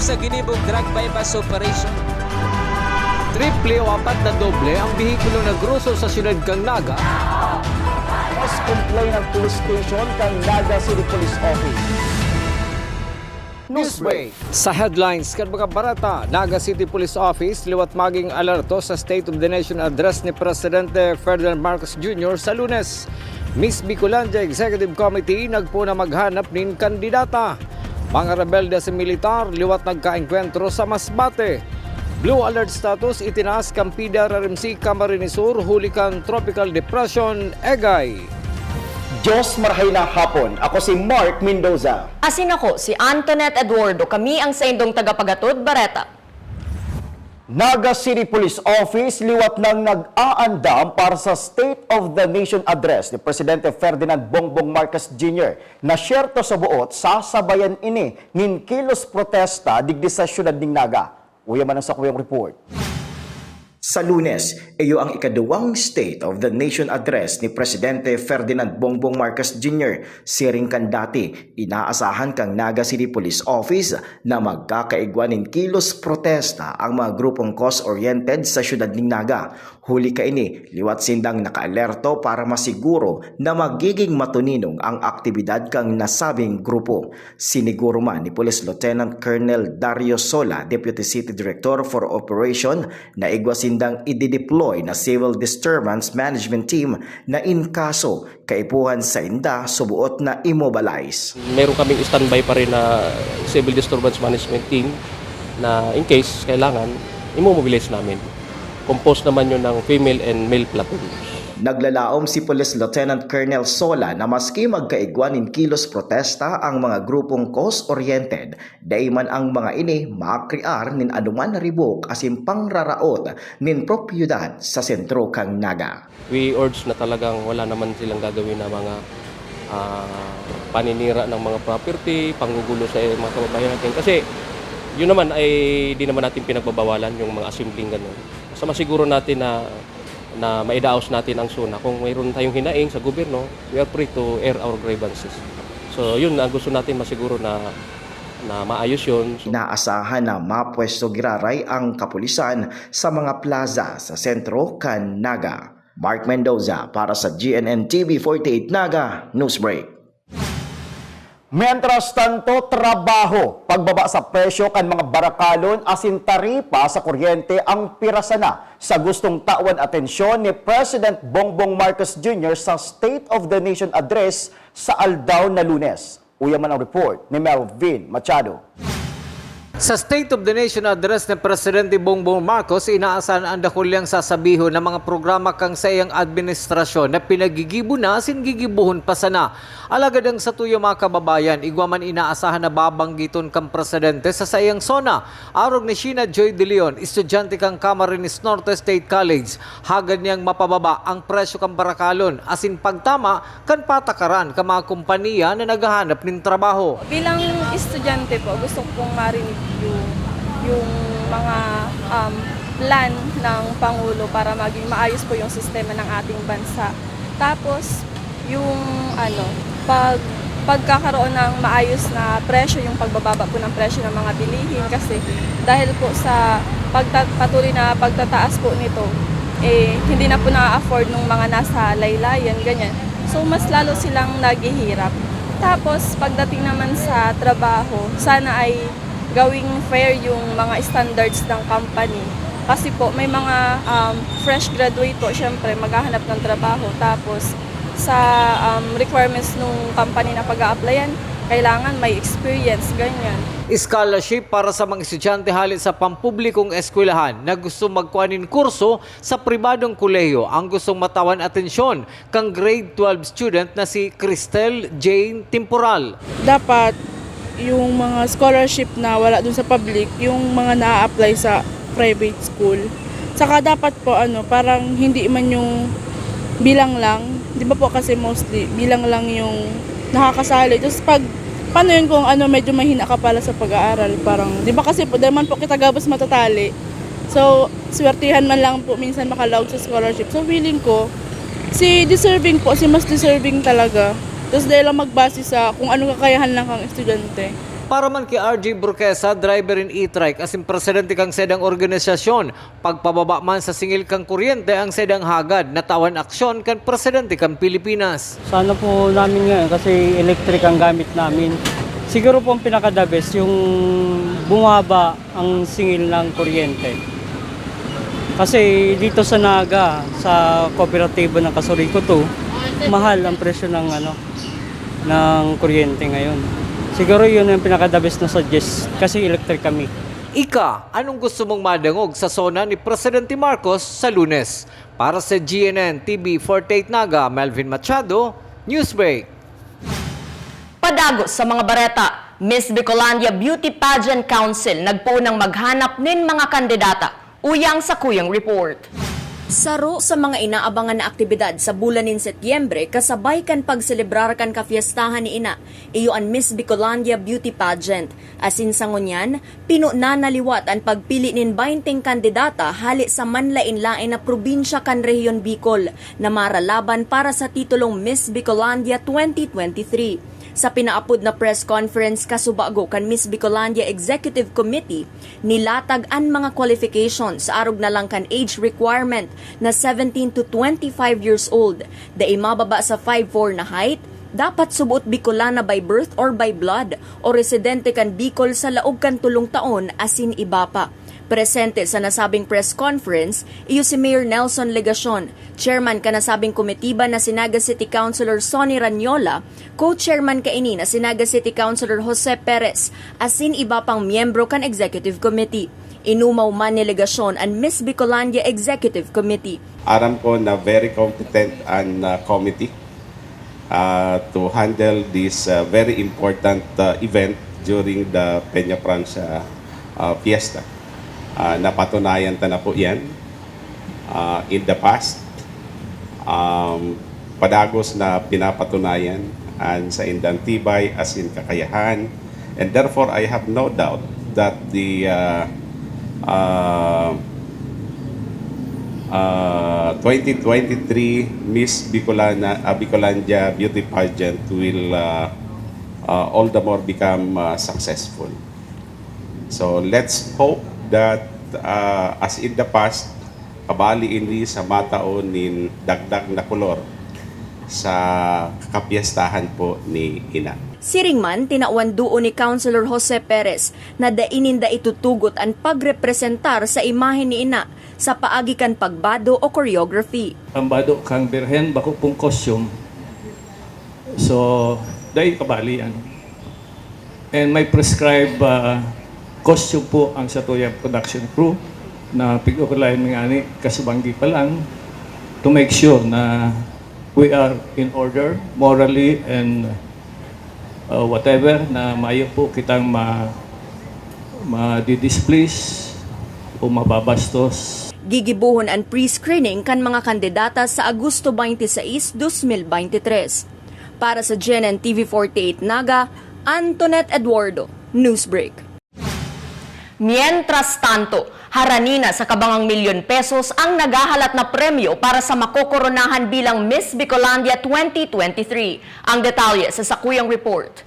sa ginibong drug bypass operation. Triple o apat na doble ang bihikulo na gruso sa siyudad kang Naga. Mas complain ng police station kang Naga City Police Office. Newsbreak. Sa headlines, kan mga barata, Naga City Police Office liwat maging alerto sa State of the Nation address ni Presidente Ferdinand Marcos Jr. sa Lunes. Miss Bicolandia Executive Committee nagpuna maghanap nin kandidata. Mga rebelde sa militar liwat nagkaengkwentro sa Masbate. Blue alert status itinaas kang PDRRMC Camarines Sur huli kang tropical depression Egay. Diyos marahay na hapon. Ako si Mark Mendoza. Asin ako si Antoinette Eduardo. Kami ang sa indong tagapagatod, Bareta. Naga City Police Office liwat nang nag-aandam para sa State of the Nation Address ni Presidente Ferdinand Bongbong Marcos Jr. na syerto sa buot sasabayan ini nin kilos protesta digdi sa syudad ning Naga. Uya man ang sakuyang report. Sa Lunes, iyo ang ikaduwang State of the Nation Address ni Presidente Ferdinand Bongbong Marcos Jr. Siring kan dati, inaasahan kang Naga City Police Office na magkakaigwanin kilos protesta ang mga grupong cause-oriented sa syudad ng Naga. Huli ka ini, liwat sindang nakaalerto para masiguro na magiging matuninong ang aktibidad kang nasabing grupo. Siniguro man ni Police Lieutenant Colonel Dario Sola, Deputy City Director for Operation, na igwasindang i-deploy na Civil Disturbance Management Team na in kaso kaipuhan sa inda subuot na immobilize. Meron kaming standby pa rin na Civil Disturbance Management Team na in case kailangan, immobilize namin. Composed naman yun ng female and male platoons. Naglalaom si Police Lieutenant Colonel Sola na maski magkaigwanin kilos protesta ang mga grupong cause-oriented, daiman ang mga ini makriar nin anuman ribok asin pangraraot nin propiedad sa sentro kang Naga. We urge na talagang wala naman silang gagawin na mga paninira ng mga property, panggugulo sa mga kababayan natin. Kasi yun naman ay di naman natin pinagbabawalan yung mga assembling gano'n. So masiguro natin na maidaos natin ang SUNA. Kung mayroon tayong hinaing sa gobyerno, we are free to air our grievances. So yun ang gusto natin masiguro na maayos yun. Inaasahan na mapwesto giraray ang kapulisan sa mga plaza sa sentro kan Naga. Mark Mendoza para sa GNN TV 48 Naga Newsbreak. Mientras tanto, trabaho, pagbaba sa presyo kan mga barakalon asin taripa sa kuryente ang pirasa na sa gustong tawan atensyon ni President Bongbong Marcos Jr. sa State of the Nation Address sa Aldao na Lunes. Uyaman ang report ni Melvin Machado. Sa State of the Nation Address ni Presidente Bongbong Marcos, inaasahan ang dakulyang sasabihon ng mga programa kang sa iyang administrasyon na pinagigibo na singigibuhon pa sana. Alagadang sa tuyo mga kababayan, igwaman inaasahan na babanggiton kang Presidente sa sayang sona. Arog ni Sheena Joy De Leon, estudyante kang Camarines Norte State College, hagad niyang mapababa ang presyo kang barakalon asin pagtama kan patakaran ka mga kumpanya na naghahanap ng trabaho. Bilang estudyante po, gusto kong marinig yung mga plan ng Pangulo para maging maayos po yung sistema ng ating bansa. Tapos, yung pagkakaroon ng maayos na presyo, yung pagbababa po ng presyo ng mga bilihin kasi dahil po sa patuloy na pagtataas po nito, hindi na po na-afford ng mga nasa laylayan, ganyan. So, mas lalo silang naghihirap. Tapos, pagdating naman sa trabaho, sana ay gawing fair yung mga standards ng company. Kasi po, may mga fresh graduate po, syempre, maghahanap ng trabaho. Tapos, sa requirements ng company na pag-a-applyan, kailangan may experience, ganyan. Scholarship para sa mga estudyante halit sa pampublikong eskwelahan na gusto magkuhanin kurso sa pribadong kolehiyo ang gustong matawan atensyon kang grade 12 student na si Cristel Jane Temporal. Dapat yung mga scholarship na wala dun sa public, yung mga na-apply sa private school. Saka dapat po parang hindi man yung bilang lang, di ba po kasi mostly bilang lang yung nakakasali. Just paano yun kung medyo mahina ka pala sa pag-aaral, parang di ba kasi po, dahil man po kita gabos matatali. So, swertihan man lang po minsan makalawag sa scholarship. So, feeling ko, si mas deserving talaga Tapos dahil lang magbase sa kung anong kakayahan lang kang estudyante. Para man kay RJ Burquesa, driver in e-trike, asin presidente kang sedang organisasyon, pagpababa man sa singil kang kuryente ang sedang hagad, natawan aksyon kan presidente kang Pilipinas. Sana po namin ngayon kasi electric ang gamit namin. Siguro po ang pinaka-the best yung bumaba ang singil ng kuryente. Kasi dito sa Naga, sa kooperatibo ng Kasuriko to, mahal ang presyo ng kuryente ngayon. Siguro yun ang pinaka-the best na suggest kasi electric kami. Ika, anong gusto mong madangog sa sona ni Presidente Marcos sa Lunes? Para sa GNN TV 48 Naga, Melvin Machado, Newsbreak. Padagos sa mga bareta, Miss Bicolandia Beauty Pageant Council nagpunang maghanap nin mga kandidata. Uyang sa Kuyang Report. Saro sa mga inaabangan na aktibidad sa bulan ng Setyembre kasabay kan pagselebrar kan kafiestahan ni ina, iyo ang Miss Bicolandia Beauty Pageant. Asin sa ngunyan, pinunanaliwat ang pagpili nin 20 kandidata hali sa manlain-lain na probinsya kan Rehiyon Bicol na maralaban para sa titulong Miss Bicolandia 2023. Sa pinaapod na press conference kasubago kan Miss Bicolandia Executive Committee, nilatag ang mga qualifications sa arog na lang kan age requirement na 17 to 25 years old, da imababa sa 5'4" na height, dapat subuot Bicolana by birth or by blood, o residente kan Bicol sa laog kan 3 taon asin iba pa. Presente sa nasabing press conference, iyo si Mayor Nelson Legacion, chairman ka nasabing komitiba na Sinaga City Councilor Sonny Ranyola, co-chairman kaini na Sinaga City Councilor Jose Perez, asin iba pang miyembro kan Executive Committee. Inumaw man ni Legacion ang Miss Bicolandia Executive Committee. Aram ko na very competent and committee to handle this very important event during the Peña Francia Fiesta. Napatunayan ta na po yan in the past. Padagos na pinapatunayan and sa indang tibay as in kakayahan. And therefore, I have no doubt that the 2023 Miss Bicolandia Beauty Pageant will all the more become successful. So let's hope that as in the past, kabali ini sa mataon nin dagdag na kolor sa kapiestahan po ni ina. Siringman, tinawan duo ni Councilor Jose Perez na dainin da itutugot ang pagrepresentar sa imahe ni ina sa paagi kan pagbado o choreography. Ang bado kang birhen, bako pong costume. So, dahil kabali yan. And may prescribed costume po ang sa tuyang production crew na pig-ukulayan ng ani kasubanggi pa lang to make sure na we are in order morally and whatever na mayo po kitang ma-displease o mababastos. Gigibuhon ang pre-screening kan mga kandidata sa Agosto 26, 2023. Para sa GNN TV 48 Naga, Antoinette Eduardo, Newsbreak. Mientras tanto, haranina sa kabangang milyon-pesos ang nagahalat na premyo para sa makokoronahan bilang Miss Bicolandia 2023. Ang detalye sa Sakuyang Report.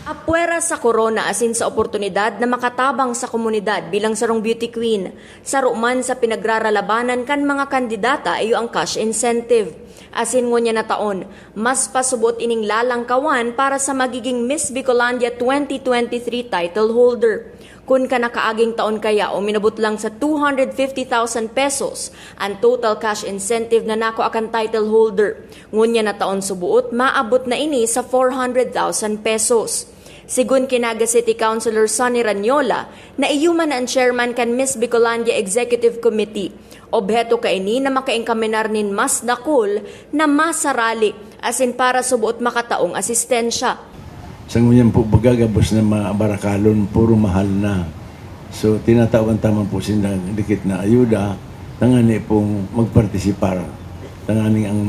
Apwera sa corona asin sa oportunidad na makatabang sa komunidad bilang sarong beauty queen. Saruman sa pinagraralabanan kan mga kandidata iyo ang cash incentive. Asin ngunya na taon, mas pasubot ining lalangkawan para sa magiging Miss Bicolandia 2023 title holder. Kung ka nakaaging taon kaya o minabot lang sa 250,000 pesos ang total cash incentive na nako akan title holder. Ngunya na taon subuot, maabot na ini sa 400,000 pesos. Sigun Kinaga City Councilor Sonny Ranyola, na iyuman ang chairman kan Miss Bicolandia Executive Committee. Obheto ka ini na makaingkaminar nin mas dakol na masarali asin para subuot makataong asistensya. Sa ngunyan po bagagabos na mabarakalon, puro mahal na. So tinatawag taman po silang dikit na ayuda, tangani pong magpartisipar. Tangani ang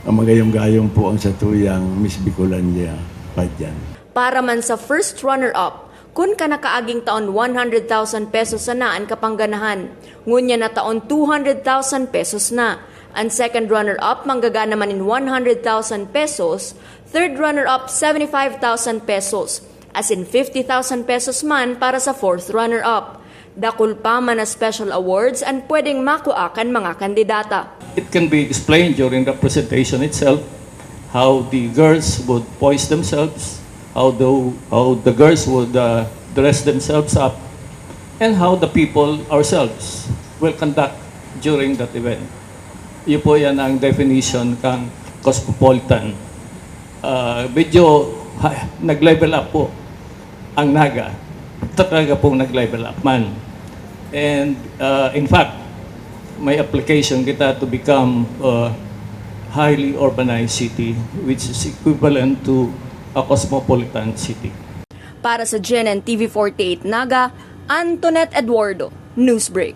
magayong-gayong po ang satuyang Miss Bicolandia Pageant. Para man sa first runner-up, kun ka nakaaging taon 100,000 pesos na ang kapangganahan, ngunya na taon 200,000 pesos na. Ang second runner-up manggagana naman in 100,000 pesos, third runner-up 75,000 pesos, as in 50,000 pesos man para sa fourth runner-up. Dakul pa man na special awards ang pwedeng makuakan mga kandidata. It can be explained during the presentation itself how the girls would poise themselves, how the girls would dress themselves up, and how the people ourselves will conduct during that event. Yun po yan ang definition kang cosmopolitan. Medyo nag-level up po ang Naga. Talaga pong nag-level up man. And in fact, may application kita to become highly urbanized city, which is equivalent to a cosmopolitan city. Para sa GNN TV48 Naga, Antoinette Eduardo, Newsbreak.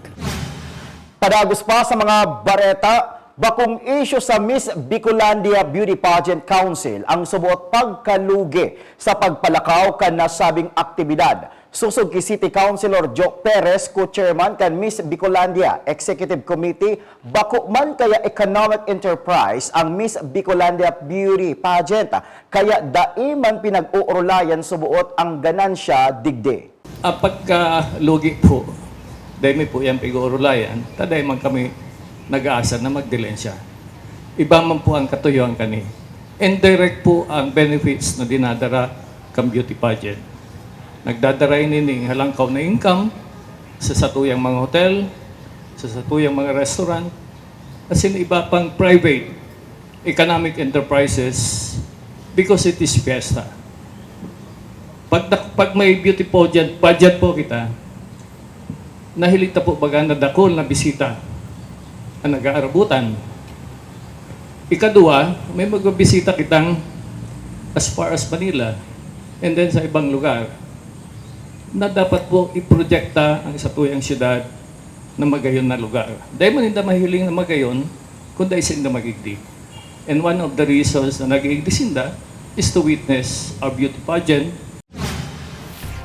Padagos pa sa mga bareta, bakong issue sa Miss Bicolandia Beauty Pageant Council ang subuot pagkalugi sa pagpalakaw kan nasabing aktibidad. Susog ki City Councilor Joe Perez, co-chairman kan Miss Bicolandia Executive Committee, bako man kaya economic enterprise ang Miss Bicolandia Beauty Pageant, kaya daiman pinag-uurulayan subuot ang ganansya digde. Pagkalugi po, dahil po yan pag-uurulayan, taday man kami nag-aasa na magdilensya. Iba man po ang katuyuan kani. Indirect po ang benefits na dinadara kang beauty pageant. Nagdadaray nining halangkaw na income sa satuyang mga hotel, sa satuyang mga restaurant, as in iba pang private economic enterprises because it is fiesta. Pag may beauty pageant po kita, nahilita po baga na dakol na bisita ang nag-aarabutan. Ikadua, may magbabisita kitang as far as Manila and then sa ibang lugar na dapat po iprojekta ang satuyang syudad na magayon na lugar. Dahil man hindi mahiling na magayon, kundi isinda magigdi. And one of the reasons na nag-iigdi sinda is to witness our beauty pageant.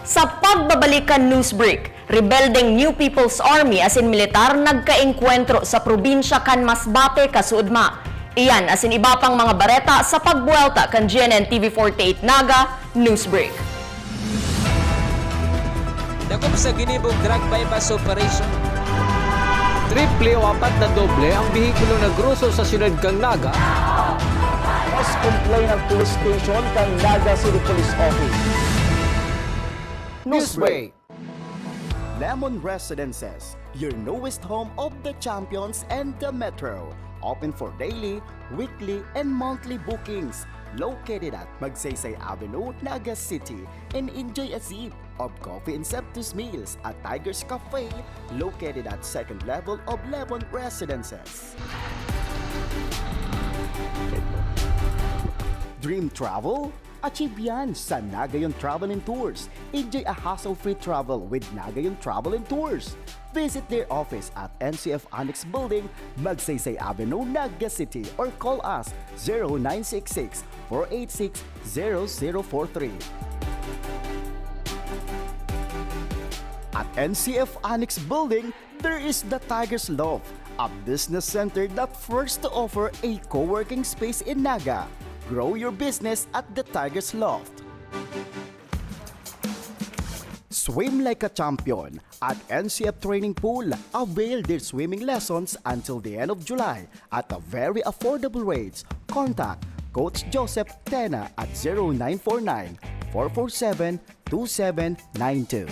Sa pagbabalikan Newsbreak, rebelding New People's Army as in militar nagkaengkwentro sa probinsya kan Masbate, Kasuudma. Iyan as in iba pang mga bareta sa pagbuelta kan GNN TV48 Naga, Newsbreak. Dakop sa ginibog drug bypass operation. Triple o apat na doble ang bihikulo na gruso sa siyudad kang Naga. Mas complain ng police station kang Naga City Police Office. Newsbreak. Lemon Residences, your newest home of the champions and the metro. Open for daily, weekly, and monthly bookings. Located at Magsaysay Avenue, Naga City. And enjoy a sip of coffee and Septus meals at Tiger's Cafe, located at second level of Lemon Residences. Dream travel? Achieve yan sa Nagayon Travel and Tours. Enjoy a hassle-free travel with Nagayon Travel and Tours. Visit their office at NCF Annex Building, Magsaysay Avenue, Naga City, or call us 0966-486-0043. At NCF Annex Building, there is the Tiger's Loft, a business center that first to offer a co-working space in Naga. Grow your business at the Tiger's Loft. Swim like a champion at NCF Training Pool. Avail their swimming lessons until the end of July at a very affordable rates. Contact Coach Joseph Tena at 0949-447-2792.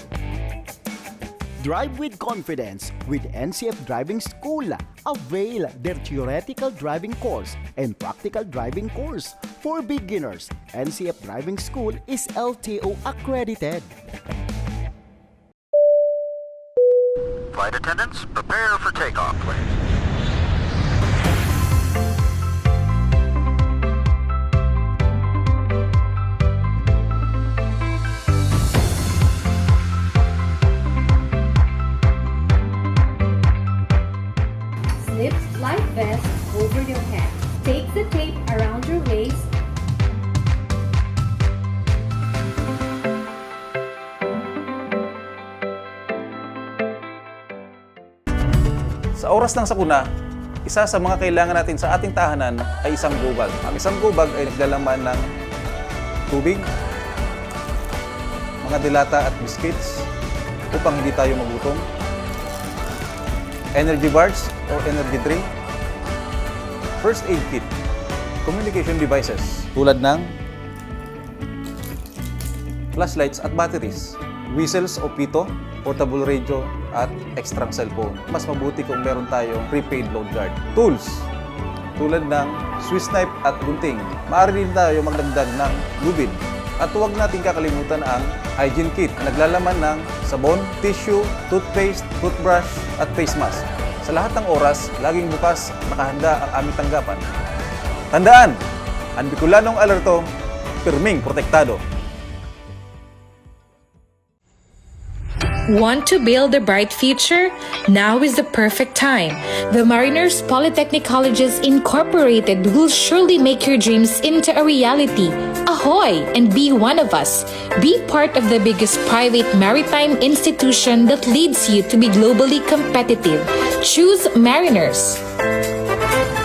Drive with confidence with NCF Driving School. Avail their theoretical driving course and practical driving course. For beginners, NCF Driving School is LTO accredited. Flight attendants, prepare for takeoff, please. Slip life vest over your head. Take the tape around your waist. Sa oras ng sakuna, Isa sa mga kailangan natin sa ating tahanan ay isang gubag. Ang isang gubag ay naglalaman ng tubig, mga dilata at biscuits upang hindi tayo magutom, energy bars or energy drink, first aid kit, communication devices tulad ng flashlights at batteries, whistles o pito, portable radio at extra cellphone. Mas mabuti kung meron tayong prepaid load guard. Tools tulad ng Swiss knife at gunting. Maaari din tayo magdagdag ng lubid. At huwag natin kakalimutan ang hygiene kit na naglalaman ng sabon, tissue, toothpaste, toothbrush at face mask. Sa lahat ng oras, laging bukas, nakahanda ang aming tanggapan. Tandaan, ang Bicolanong alerto, pirming protektado. Want to build a bright future? Now is the perfect time. The Mariners Polytechnic Colleges Incorporated will surely make your dreams into a reality. Ahoy! And be one of us. Be part of the biggest private maritime institution that leads you to be globally competitive. Choose Mariners.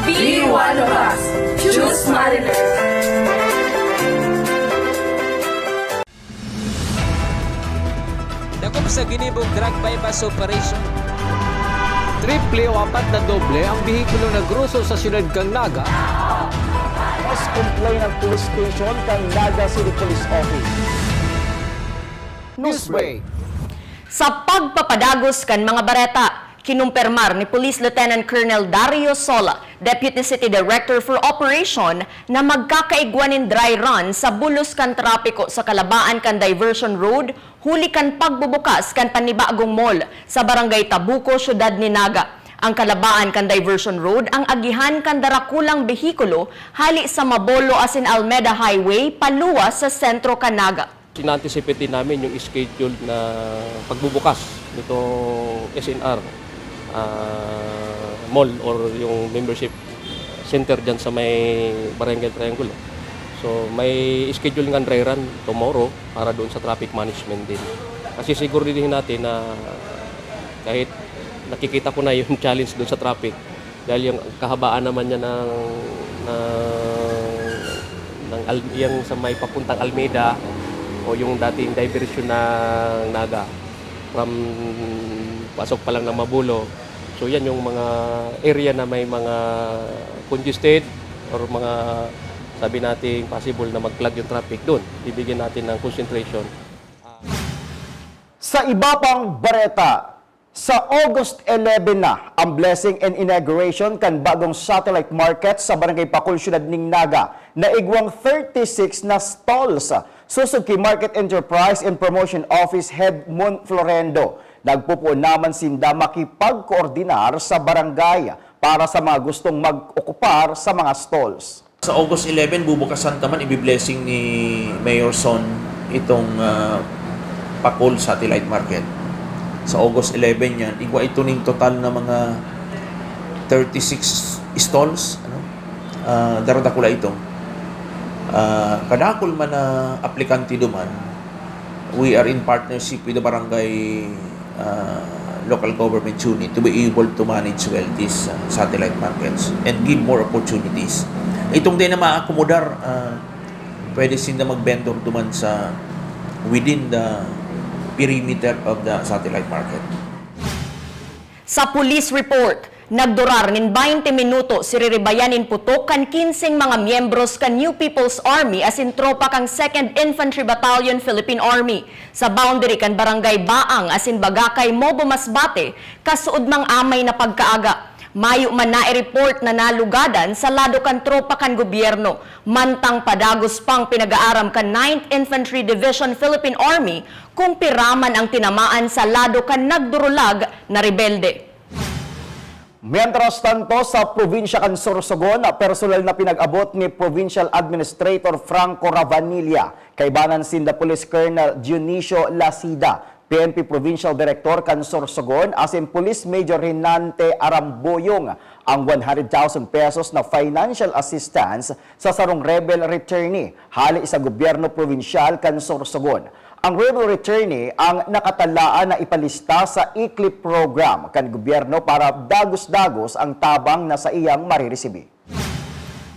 Be one of us. Choose Mariners. Dakop sa ginibog drug bypass operation. Triple o 4 na doble ang bihikulo na gruso sa siyudad kang Naga. Mas complain ng police station kang Naga City Police Office. Newsbreak. Sa pagpapadagos kan mga bareta, kinumpirmar ni Police Lieutenant Colonel Dario Sola, Deputy City Director for Operation, na magkakaigwanin dry run sa bulos kan trapiko sa kalabaan kan Diversion Road, huli kan pagbubukas kan Panibagong Mall sa Barangay Tabuco, Syudad ni Naga. Ang kalabaan kan Diversion Road ang agihan kan darakulang behikulo hali sa Mabolo asin Almeda Highway paluwas sa sentro kan Naga. Ina-anticipate din namin yung scheduled na pagbubukas nitong SNR mall or yung membership center dyan sa may Barangay Triangle. So may schedule ng dry run tomorrow para doon sa traffic management din. Kasi siguro din natin na kahit nakikita ko na yung challenge doon sa traffic dahil yung kahabaan naman niya yung sa may papuntang Almeida o yung dating diversion ng Naga from pasok pa lang ng Mabulo. So yan yung mga area na may mga congested or mga sabi natin possible na mag-clog yung traffic doon. Bibigyan natin ng concentration. Sa iba pang bareta, sa August 11 na ang blessing and inauguration kan bagong satellite market sa Barangay Pacul, Syudad ning Naga na igwang 36 na stalls. Susog kay Market Enterprise and Promotion Office Head Mon Florendo. Nagpupuon naman sinda makipag-koordinar sa barangay para sa mga gustong mag-okupar sa mga stalls. Sa August 11, bubukasan naman, i-blessing ni Mayor Son itong Pacul Satellite Market. Sa August 11 yan, ito ning total na mga 36 stalls. Daradakula ito. Kadakul man na aplikante duman, we are in partnership with the barangay local government unit to be able to manage well these satellite markets and give more opportunities. Itong din na ma-accommodar, pwede sila mag-vendor duman sa within the perimeter of the satellite market. Sa police report, nagdurar nin 20 minuto si Riribayanin putok kan 15 mga miyembros kan New People's Army asin tropa kang 2nd Infantry Battalion Philippine Army sa boundary kan Barangay Baang asin Bagakay, Mobo Masbate kasuod mang amay na pagkaaga. Mayo man na i-report na nalugadan sa lado kan tropa kan gobyerno, mantang padagos pang pinag-aaram kan 9th Infantry Division Philippine Army kung piraman ang tinamaan sa lado kan nagdurulag na rebelde. Mientras tanto, sa probinsya kan Sorsogon, personal na pinag-abot ni Provincial Administrator Franco Ravanilla, kaibanan sinda Police Colonel Dionisio Lasida, PNP Provincial Director Kansor Sogon asin Police Major Renante Aramboyong ang 100,000 pesos na financial assistance sa sarong rebel returnee hali sa gobyerno provincial Kansor Sogon. Ang rebel returnee ang nakatalaan na ipalista sa ICLIP program kan gobyerno para dagos-dagos ang tabang na sa iyang mariresibi.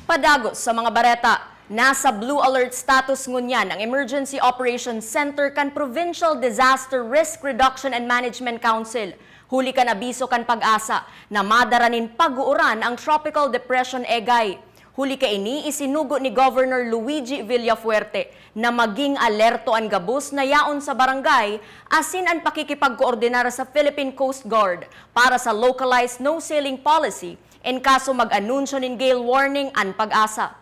Padagos sa mga bareta, nasa blue alert status ngunyan ang Emergency Operations Center kan Provincial Disaster Risk Reduction and Management Council. Huli kan abiso kan pag-asa na madaranin pag-uuran ang Tropical Depression Egay. Huli ka ini isinugo ni Governor Luigi Villafuerte na maging alerto ang gabus na yaon sa barangay asin ang pakikipagkoordinar sa Philippine Coast Guard para sa localized no-sailing policy in kaso mag-anunsyo ng gale warning ang pag-asa.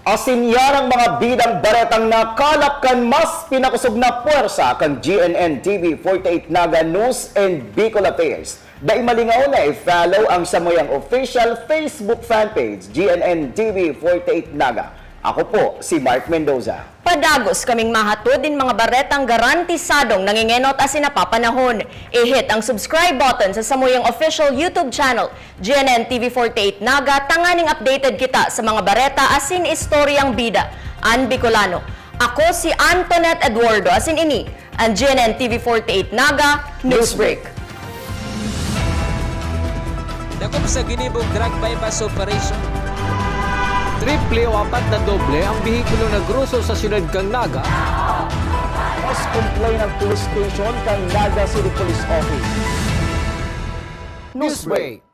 Asin yan ang mga bidang baretang nakalap kan mas pinakusog na puwersa kan GNN TV 48 Naga News and Bicol Affairs. Dahil malingaw na i-follow ang samoyang official Facebook fanpage GNN TV 48 Naga. Ako po si Mark Mendoza. Padagos kaming mahatod din mga baretang garantisadong nangingenot asin napapanahon. I-hit ang subscribe button sa samuyang official YouTube channel, GNN TV 48 Naga, tanganing updated kita sa mga bareta asin istoryang bida, an Bicolano. Ako si Antoinette Eduardo asin ini, ang GNN TV 48 Naga Newsbreak. Dakop sa ginibog drug bypass operation. Triple o 4 na doble ang bihikulo na gruso sa siyudad kang Naga. Mas complain ng police station kang Naga City Police Office. Newsbreak.